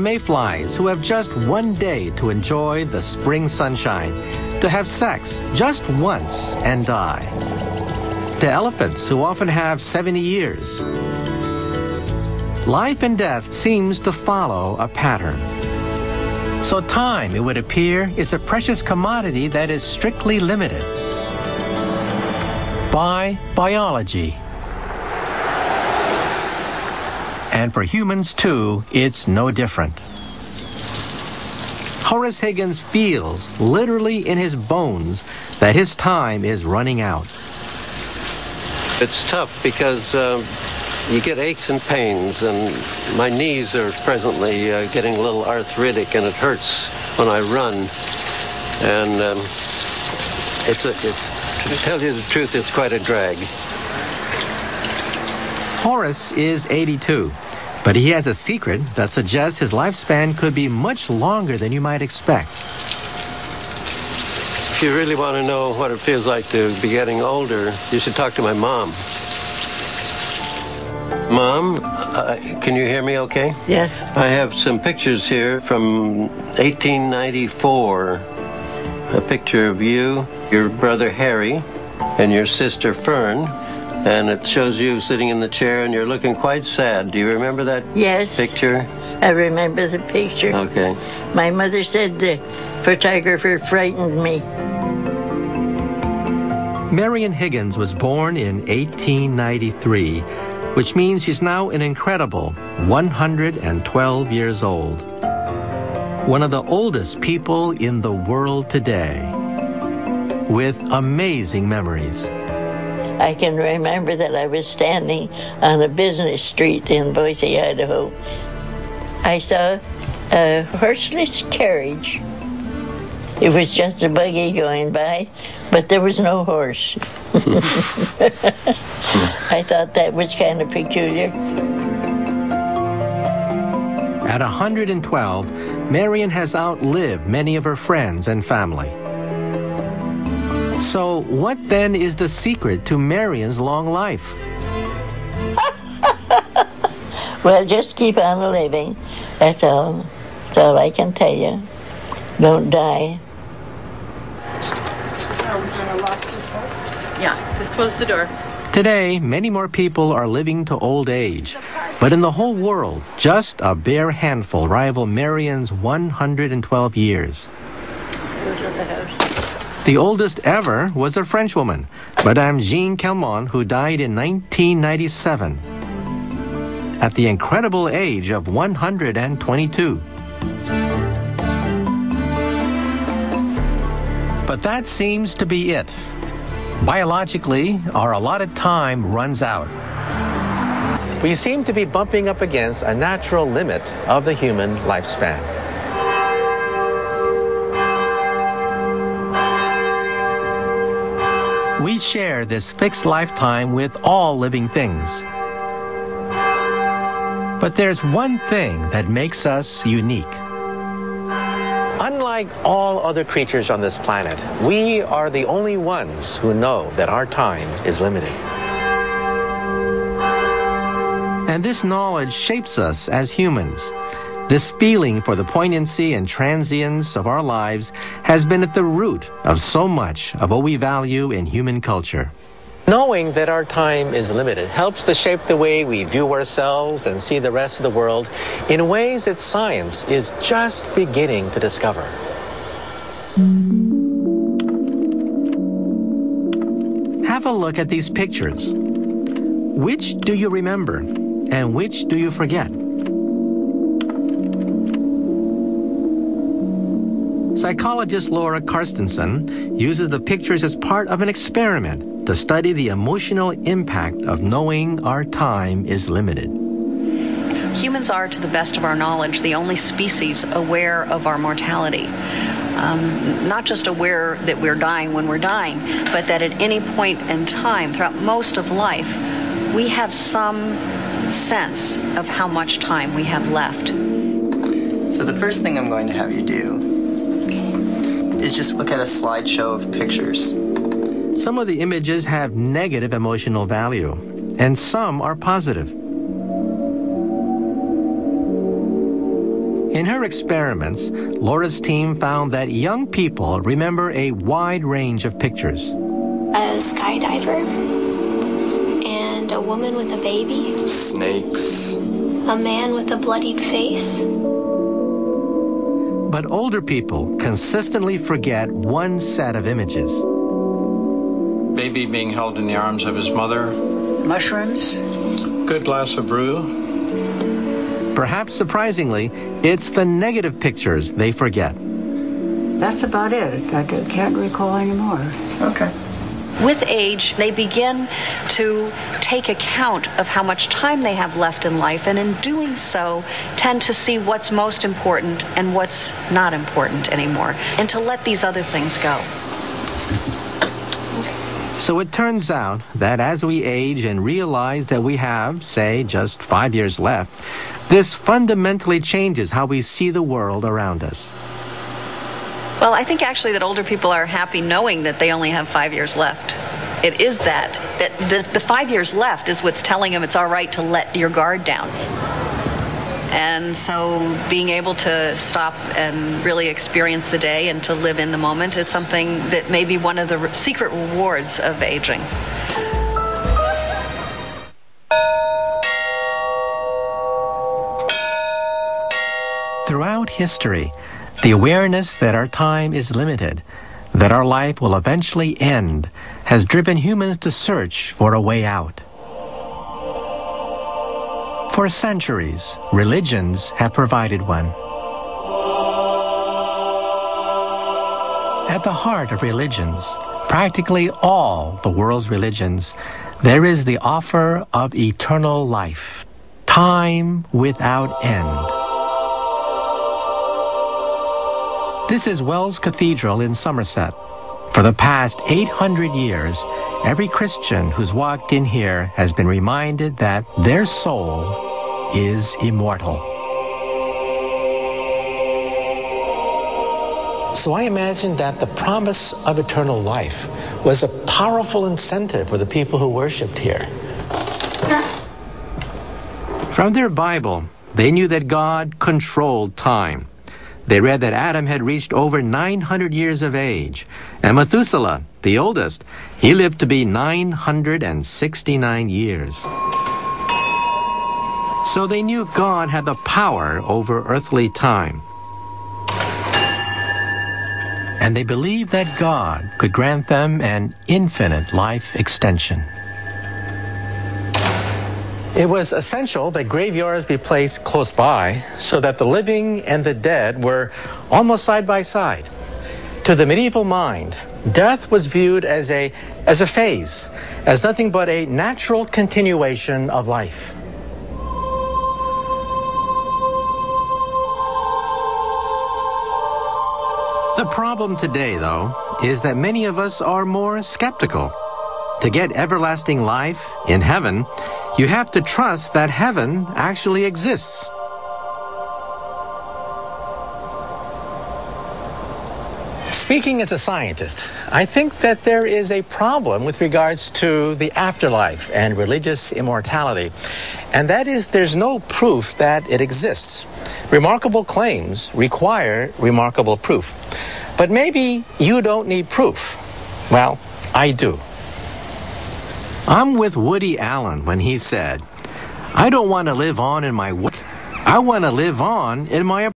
Mayflies who have just one day to enjoy the spring sunshine, to have sex just once and die. To elephants who often have 70 years. Life and death seems to follow a pattern. So time, it would appear, is a precious commodity that is strictly limited by biology. And for humans, too, it's no different. Horace Higgins feels, literally in his bones, that his time is running out. It's tough because you get aches and pains, and my knees are presently getting a little arthritic, and it hurts when I run. And to tell you the truth, it's quite a drag. Horace is 82, but he has a secret that suggests his lifespan could be much longer than you might expect. If you really want to know what it feels like to be getting older, you should talk to my mom. Mom, can you hear me okay? Yes. I have some pictures here from 1894. A picture of you, your brother Harry, and your sister Fern. And it shows you sitting in the chair, and you're looking quite sad. Do you remember that picture? I remember the picture. Okay. My mother said the photographer frightened me. Marion Higgins was born in 1893, which means she's now an incredible 112 years old. One of the oldest people in the world today, with amazing memories. I can remember that I was standing on a business street in Boise, Idaho. I saw a horseless carriage. It was just a buggy going by, but there was no horse. I thought that was kind of peculiar. At 112, Marion has outlived many of her friends and family. So what then is the secret to Marion's long life? Well, just keep on living. That's all. That's all I can tell you. Don't die. Are we going to lock this up? Yeah, just close the door. Today, many more people are living to old age. But in the whole world, just a bare handful rival Marion's 112 years. Go to the house. The oldest ever was a Frenchwoman, Madame Jeanne Calment, who died in 1997 at the incredible age of 122. But that seems to be it. Biologically, our allotted time runs out. We seem to be bumping up against a natural limit of the human lifespan. We share this fixed lifetime with all living things. But there's one thing that makes us unique. Unlike all other creatures on this planet, we are the only ones who know that our time is limited. And this knowledge shapes us as humans. This feeling for the poignancy and transience of our lives has been at the root of so much of what we value in human culture. Knowing that our time is limited helps to shape the way we view ourselves and see the rest of the world in ways that science is just beginning to discover. Have a look at these pictures. Which do you remember and which do you forget? Psychologist Laura Carstensen uses the pictures as part of an experiment to study the emotional impact of knowing our time is limited. Humans are, to the best of our knowledge, the only species aware of our mortality. Not just aware that we're dying when we're dying, but that at any point in time, throughout most of life, we have some sense of how much time we have left. So the first thing I'm going to have you do is just look at a slideshow of pictures. Some of the images have negative emotional value, and some are positive. In her experiments, Laura's team found that young people remember a wide range of pictures. A skydiver, and a woman with a baby. Snakes. A man with a bloodied face. But older people consistently forget one set of images. Baby being held in the arms of his mother. Mushrooms. Good glass of brew. Perhaps surprisingly, it's the negative pictures they forget. That's about it. I can't recall anymore. Okay. With age, they begin to take account of how much time they have left in life, and in doing so, tend to see what's most important and what's not important anymore, and to let these other things go. So it turns out that as we age and realize that we have, say, just 5 years left, this fundamentally changes how we see the world around us. Well, I think actually that older people are happy knowing that they only have 5 years left. It is that the 5 years left is what's telling them it's all right to let your guard down. And so being able to stop and really experience the day and to live in the moment is something that may be one of the secret rewards of aging. Throughout history, the awareness that our time is limited, that our life will eventually end, has driven humans to search for a way out. For centuries, religions have provided one. At the heart of religions, practically all the world's religions, there is the offer of eternal life, time without end. This is Wells Cathedral in Somerset. For the past 800 years, every Christian who's walked in here has been reminded that their soul is immortal. So I imagine that the promise of eternal life was a powerful incentive for the people who worshipped here. From their Bible, they knew that God controlled time. They read that Adam had reached over 900 years of age, and Methuselah, the oldest, he lived to be 969 years. So they knew God had the power over earthly time. And they believed that God could grant them an infinite life extension. It was essential that graveyards be placed close by so that the living and the dead were almost side by side. To the medieval mind, death was viewed as a phase, as nothing but a natural continuation of life. The problem today, though, is that many of us are more skeptical. To get everlasting life in heaven, you have to trust that heaven actually exists. Speaking as a scientist, I think that there is a problem with regards to the afterlife and religious immortality, and that is there's no proof that it exists. Remarkable claims require remarkable proof. But maybe you don't need proof. Well, I do. I'm with Woody Allen when he said, "I don't want to live on in my work. I want to live on in my